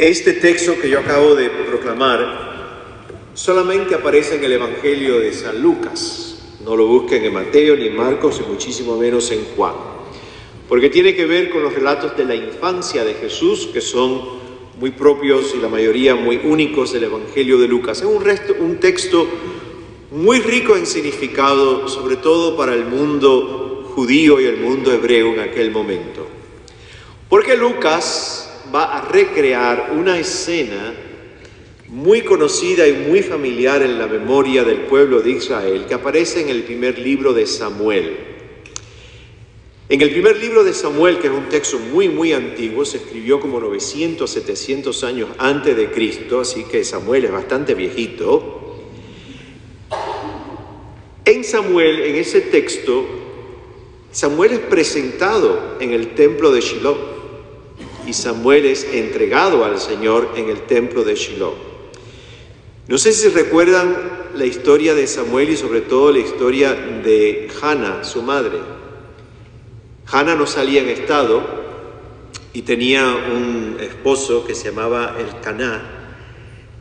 Este texto que yo acabo de proclamar solamente aparece en el Evangelio de San Lucas. No lo busquen en Mateo ni en Marcos y muchísimo menos en Juan. Porque tiene que ver con los relatos de la infancia de Jesús, que son muy propios y la mayoría muy únicos del Evangelio de Lucas. Es un texto muy rico en significado, sobre todo para el mundo judío y el mundo hebreo en aquel momento. Porque Lucas va a recrear una escena muy conocida y muy familiar en la memoria del pueblo de Israel, que aparece en el primer libro de Samuel. En el primer libro de Samuel, que es un texto muy antiguo, se escribió como 900, 700 años antes de Cristo, así que Samuel es bastante viejito. En Samuel, en ese texto, Samuel es presentado en el templo de Shiloh. Y Samuel es entregado al Señor en el templo de Shiloh. No sé si recuerdan la historia de Samuel y sobre todo la historia de Hannah, su madre. Hannah no salía en estado y tenía un esposo que se llamaba Elcaná,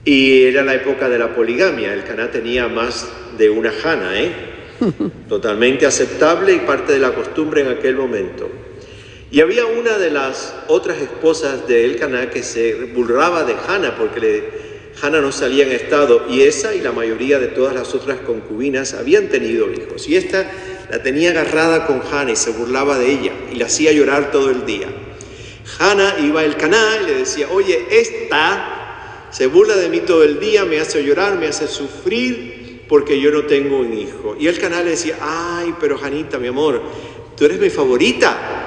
y era la época de la poligamia. Elcaná tenía más de una Hannah, totalmente aceptable y parte de la costumbre en aquel momento. Y había una de las otras esposas de Elcaná que se burlaba de Hannah porque Hannah no salía en estado, y esa y la mayoría de todas las otras concubinas habían tenido hijos. Y esta la tenía agarrada con Hannah y se burlaba de ella y la hacía llorar todo el día. Hannah iba a Elcaná y le decía: oye, esta se burla de mí todo el día, me hace llorar, me hace sufrir porque yo no tengo un hijo. Y Elcaná le decía: ay, pero Hannita, mi amor, tú eres mi favorita.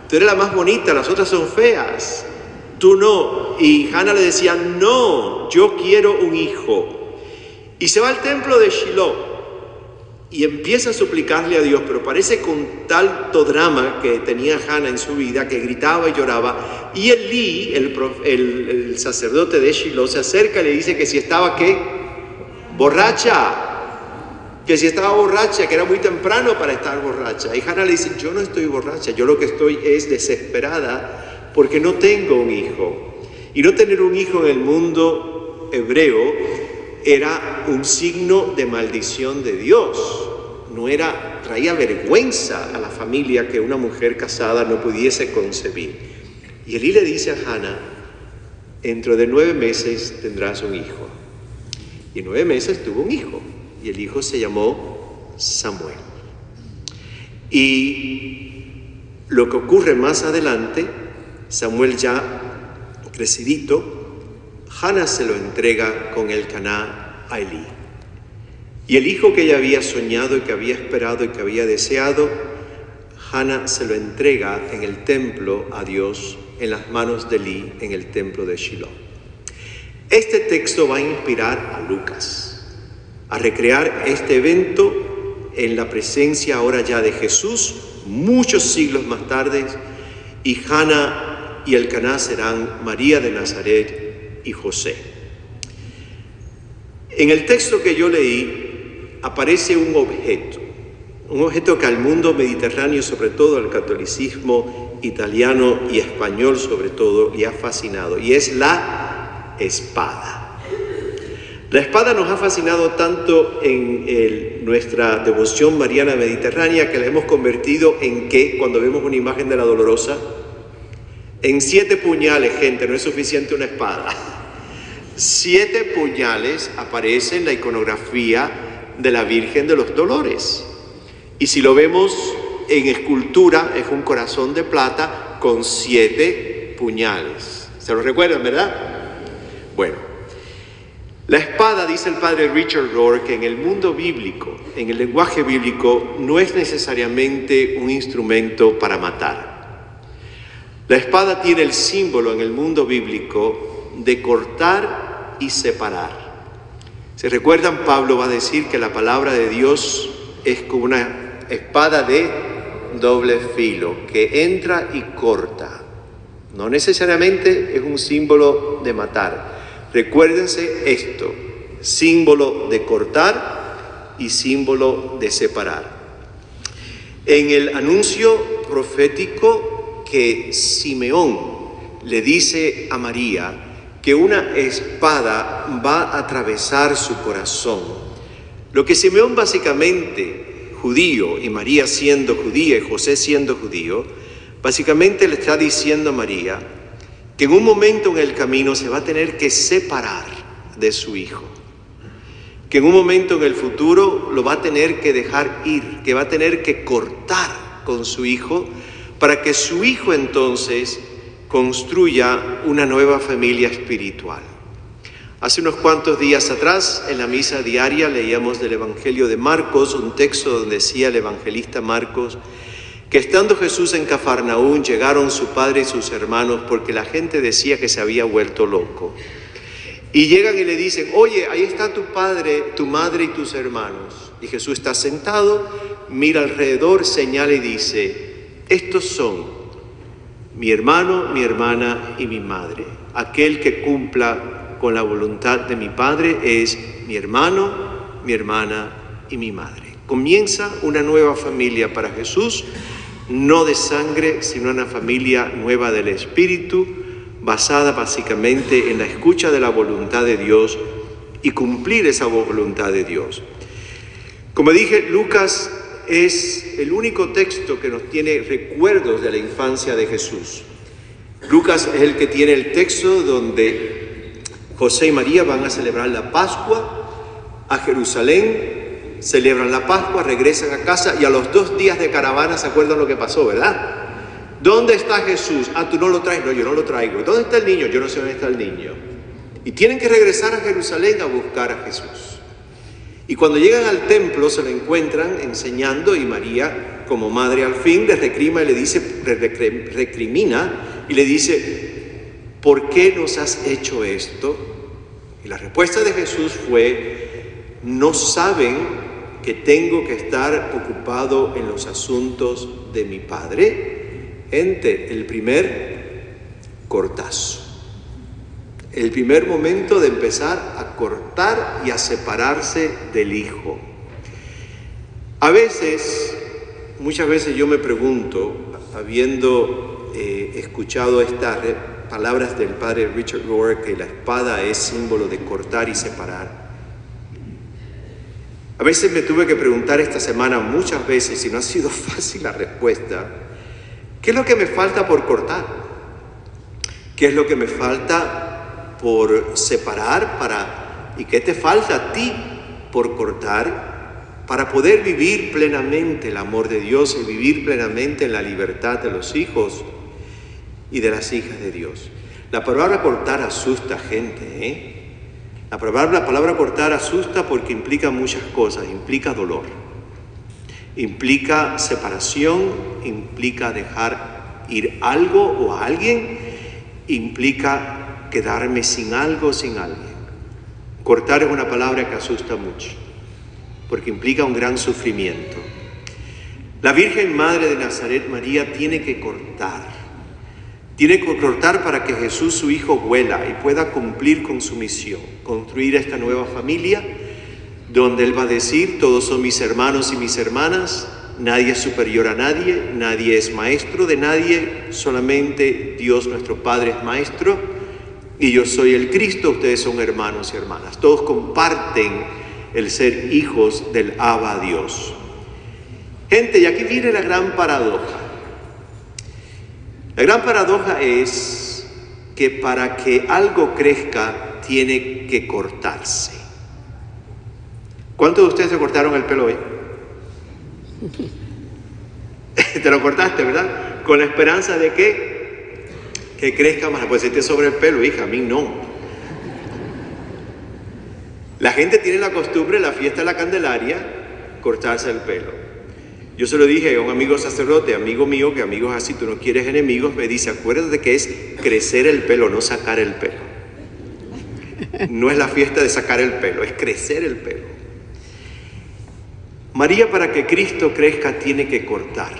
Tú eres la más bonita, las otras son feas, tú no. Y Hannah le decía: no, yo quiero un hijo. Y se va al templo de Shiloh y empieza a suplicarle a Dios, pero parece con tanto drama que tenía Hannah en su vida, que gritaba y lloraba. Y Elí, el sacerdote de Shiloh, se acerca y le dice que si estaba, ¿qué? Borracha. Que si estaba borracha, que era muy temprano para estar borracha. Y Hannah le dice: yo no estoy borracha, yo lo que estoy es desesperada porque no tengo un hijo. Y no tener un hijo en el mundo hebreo era un signo de maldición de Dios. Traía vergüenza a la familia que una mujer casada no pudiese concebir. Y Elí le dice a Hannah: dentro de 9 meses tendrás un hijo. Y en 9 meses tuvo un hijo. Y el hijo se llamó Samuel. Y lo que ocurre más adelante, Samuel ya crecidito, Hannah se lo entrega con Elcaná a Elí. Y el hijo que ella había soñado y que había esperado y que había deseado, Hannah se lo entrega en el templo a Dios, en las manos de Elí, en el templo de Shiloh. Este texto va a inspirar a Lucas a recrear este evento en la presencia ahora ya de Jesús, muchos siglos más tarde, y Hannah y Elcaná serán María de Nazaret y José. En el texto que yo leí aparece un objeto que al mundo mediterráneo, sobre todo al catolicismo italiano y español sobre todo, le ha fascinado, y es la espada. La espada nos ha fascinado tanto en nuestra devoción mariana mediterránea que la hemos convertido en ¿qué? Cuando vemos una imagen de la Dolorosa, en 7 puñales, gente, no es suficiente una espada. 7 puñales aparecen en la iconografía de la Virgen de los Dolores. Y si lo vemos en escultura, es un corazón de plata con 7 puñales. ¿Se lo recuerdan, verdad? Bueno. La espada, dice el padre Richard Rohr, que en el mundo bíblico, en el lenguaje bíblico, no es necesariamente un instrumento para matar. La espada tiene el símbolo en el mundo bíblico de cortar y separar. ¿Se recuerdan? Pablo va a decir que la palabra de Dios es como una espada de doble filo, que entra y corta. No necesariamente es un símbolo de matar. Recuérdense esto: símbolo de cortar y símbolo de separar. En el anuncio profético que Simeón le dice a María que una espada va a atravesar su corazón. Lo que Simeón básicamente, judío, y María siendo judía y José siendo judío, básicamente le está diciendo a María que en un momento en el camino se va a tener que separar de su hijo, que en un momento en el futuro lo va a tener que dejar ir, que va a tener que cortar con su hijo para que su hijo entonces construya una nueva familia espiritual. Hace unos cuantos días atrás, en la misa diaria, leíamos del Evangelio de Marcos, un texto donde decía el evangelista Marcos, que estando Jesús en Cafarnaún, llegaron su padre y sus hermanos, porque la gente decía que se había vuelto loco. Y llegan y le dicen, oye, ahí está tu padre, tu madre y tus hermanos. Y Jesús está sentado, mira alrededor, señala y dice, estos son mi hermano, mi hermana y mi madre. Aquel que cumpla con la voluntad de mi Padre es mi hermano, mi hermana y mi madre. Comienza una nueva familia para Jesús, no de sangre, sino una familia nueva del Espíritu, basada básicamente en la escucha de la voluntad de Dios y cumplir esa voluntad de Dios. Como dije, Lucas es el único texto que nos tiene recuerdos de la infancia de Jesús. Lucas es el que tiene el texto donde José y María van a celebrar la Pascua a Jerusalén, celebran la Pascua, regresan a casa y a los 2 días de caravana se acuerdan lo que pasó, ¿verdad? ¿Dónde está Jesús? Ah, ¿tú no lo traes? No, yo no lo traigo. ¿Dónde está el niño? Yo no sé dónde está el niño. Y tienen que regresar a Jerusalén a buscar a Jesús. Y cuando llegan al templo se lo encuentran enseñando y María, como madre al fin, le recrimina y le dice, ¿por qué nos has hecho esto? Y la respuesta de Jesús fue, no saben que tengo que estar ocupado en los asuntos de mi Padre. Gente, el primer cortazo. El primer momento de empezar a cortar y a separarse del hijo. A veces, muchas veces yo me pregunto, habiendo escuchado estas palabras del padre Richard Rohr, que la espada es símbolo de cortar y separar. A veces me tuve que preguntar esta semana muchas veces, y no ha sido fácil la respuesta, ¿qué es lo que me falta por cortar? ¿Qué es lo que me falta por separar y qué te falta a ti por cortar para poder vivir plenamente el amor de Dios y vivir plenamente en la libertad de los hijos y de las hijas de Dios? La palabra cortar asusta gente, La palabra cortar asusta porque implica muchas cosas, implica dolor, implica separación, implica dejar ir algo o a alguien, implica quedarme sin algo o sin alguien. Cortar es una palabra que asusta mucho, porque implica un gran sufrimiento. La Virgen Madre de Nazaret, María, tiene que cortar. Tiene que cortar para que Jesús, su Hijo, vuela y pueda cumplir con su misión, construir esta nueva familia, donde Él va a decir, todos son mis hermanos y mis hermanas, nadie es superior a nadie, nadie es maestro de nadie, solamente Dios nuestro Padre es maestro, y yo soy el Cristo, ustedes son hermanos y hermanas. Todos comparten el ser hijos del Abba Dios. Gente, y aquí viene la gran paradoja. La gran paradoja es que para que algo crezca, tiene que cortarse. ¿Cuántos de ustedes se cortaron el pelo hoy? Te lo cortaste, ¿verdad? Con la esperanza de que crezca más. Pues esté sobre el pelo, hija, a mí no. La gente tiene la costumbre en la fiesta de la Candelaria cortarse el pelo. Yo se lo dije a un amigo sacerdote, amigo mío, que amigos así, tú no quieres enemigos, me dice, acuérdate que es crecer el pelo, no sacar el pelo. No es la fiesta de sacar el pelo, es crecer el pelo. María, para que Cristo crezca, tiene que cortar.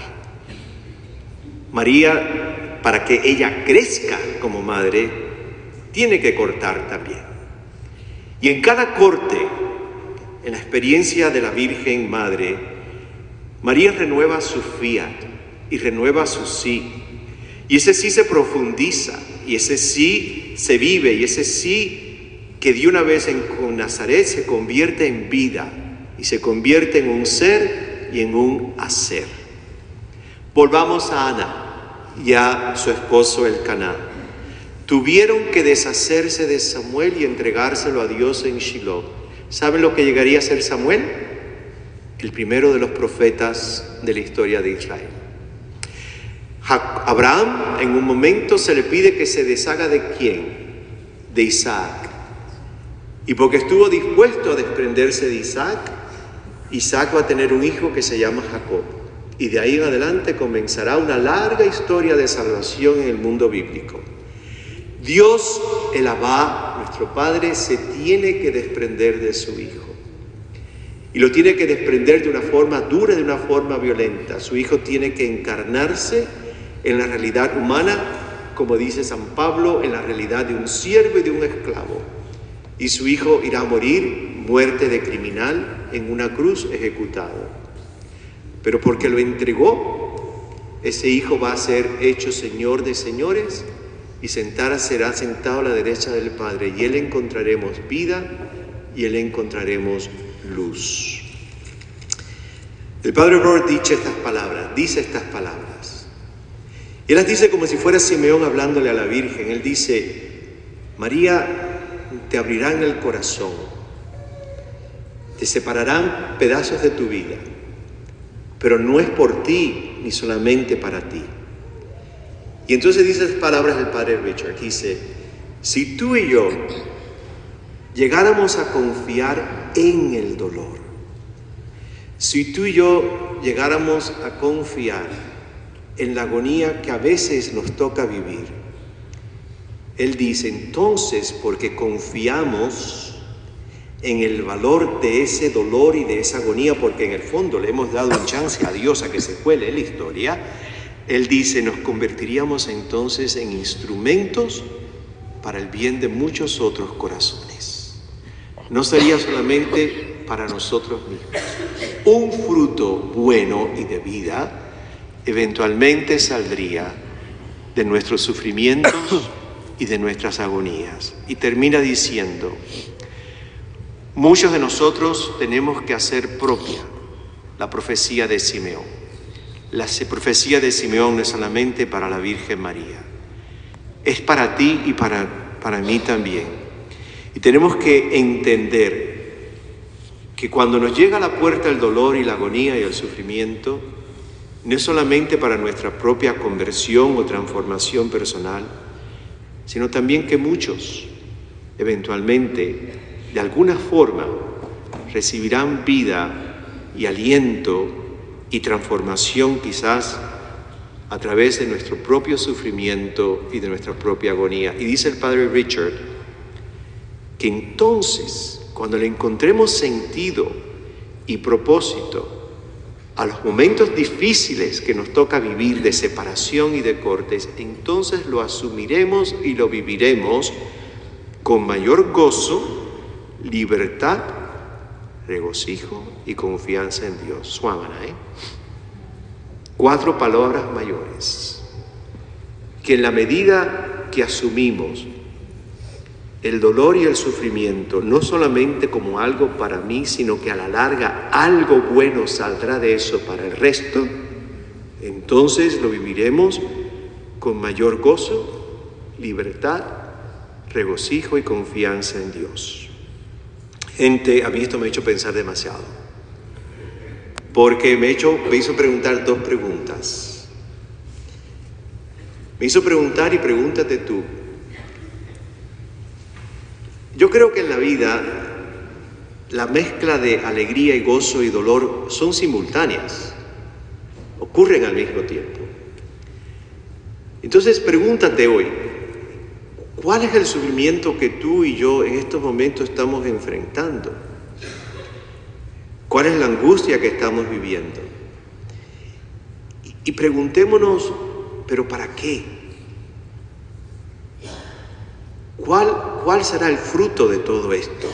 María, para que ella crezca como madre, tiene que cortar también. Y en cada corte, en la experiencia de la Virgen Madre, María renueva su fiat y renueva su sí. Y ese sí se profundiza Y ese sí se vive, y ese sí que de una vez con Nazaret se convierte en vida, y se convierte en un ser y en un hacer. Volvamos a Ana y a su esposo Elcaná. Tuvieron que deshacerse de Samuel y entregárselo a Dios en Shiloh. ¿Saben lo que llegaría a ser Samuel? El primero de los profetas de la historia de Israel. Abraham en un momento se le pide que se deshaga ¿de quién? De Isaac. Y porque estuvo dispuesto a desprenderse de Isaac, Isaac va a tener un hijo que se llama Jacob. Y de ahí en adelante comenzará una larga historia de salvación en el mundo bíblico. Dios, el Abba, nuestro Padre, se tiene que desprender de su Hijo. Y lo tiene que desprender de una forma dura, de una forma violenta. Su Hijo tiene que encarnarse en la realidad humana, como dice San Pablo, en la realidad de un siervo y de un esclavo. Y su Hijo irá a morir muerte de criminal en una cruz ejecutado. Pero porque lo entregó, ese Hijo va a ser hecho Señor de señores y será sentado a la derecha del Padre, y Él encontraremos vida y Él encontraremos luz. El Padre Robert dice estas palabras. Él las dice como si fuera Simeón hablándole a la Virgen. Él dice: María, te abrirán el corazón, te separarán pedazos de tu vida, pero no es por ti ni solamente para ti. Y entonces dice las palabras del Padre Richard, dice: si tú y yo llegáramos a confiar en el dolor, si tú y yo llegáramos a confiar en la agonía que a veces nos toca vivir, él dice, entonces, porque confiamos en el valor de ese dolor y de esa agonía, porque en el fondo le hemos dado un chance a Dios a que se cuele la historia, él dice, nos convertiríamos entonces en instrumentos para el bien de muchos otros corazones. No sería solamente para nosotros mismos. Un fruto bueno y de vida eventualmente saldría de nuestros sufrimientos y de nuestras agonías. Y termina diciendo, muchos de nosotros tenemos que hacer propia la profecía de Simeón. La profecía de Simeón no es solamente para la Virgen María, es para ti y para mí también. Y tenemos que entender que cuando nos llega a la puerta el dolor y la agonía y el sufrimiento, no es solamente para nuestra propia conversión o transformación personal, sino también que muchos, eventualmente, de alguna forma, recibirán vida y aliento y transformación quizás a través de nuestro propio sufrimiento y de nuestra propia agonía. Y dice el Padre Richard que entonces, cuando le encontremos sentido y propósito a los momentos difíciles que nos toca vivir de separación y de cortes, entonces lo asumiremos y lo viviremos con mayor gozo, libertad, regocijo y confianza en Dios. Suámana, 4 palabras mayores que en la medida que asumimos el dolor y el sufrimiento, no solamente como algo para mí, sino que a la larga algo bueno saldrá de eso para el resto, entonces lo viviremos con mayor gozo, libertad, regocijo y confianza en Dios. Gente, a mí esto me ha hecho pensar demasiado, porque me hizo preguntar 2 preguntas. Me hizo preguntar y pregúntate tú. Yo creo que en la vida la mezcla de alegría y gozo y dolor son simultáneas, ocurren al mismo tiempo. Entonces pregúntate hoy, ¿cuál es el sufrimiento que tú y yo en estos momentos estamos enfrentando? ¿Cuál es la angustia que estamos viviendo? Y preguntémonos, ¿pero para qué? ¿Cuál será el fruto de todo esto?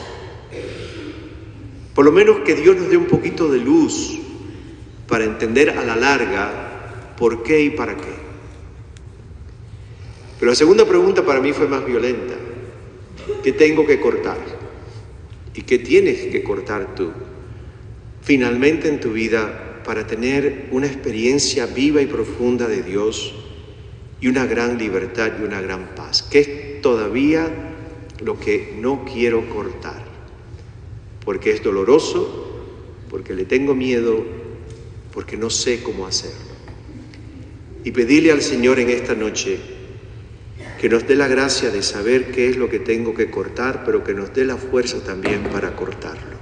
Por lo menos que Dios nos dé un poquito de luz para entender a la larga por qué y para qué. Pero la segunda pregunta para mí fue más violenta. ¿Qué tengo que cortar? ¿Y qué tienes que cortar tú finalmente en tu vida para tener una experiencia viva y profunda de Dios y una gran libertad y una gran paz? ¿Qué es todavía lo que no quiero cortar? Porque es doloroso, porque le tengo miedo, porque no sé cómo hacerlo. Y pedirle al Señor en esta noche que nos dé la gracia de saber qué es lo que tengo que cortar, pero que nos dé la fuerza también para cortarlo.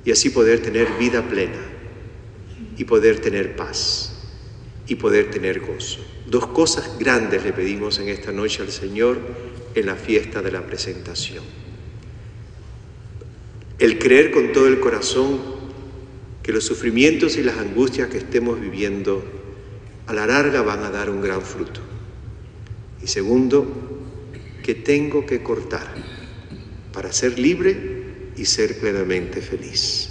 Y así poder tener vida plena, y poder tener paz, y poder tener gozo. Dos cosas grandes le pedimos en esta noche al Señor en la fiesta de la presentación. El creer con todo el corazón que los sufrimientos y las angustias que estemos viviendo a la larga van a dar un gran fruto. Y segundo, que tengo que cortar para ser libre y ser plenamente feliz.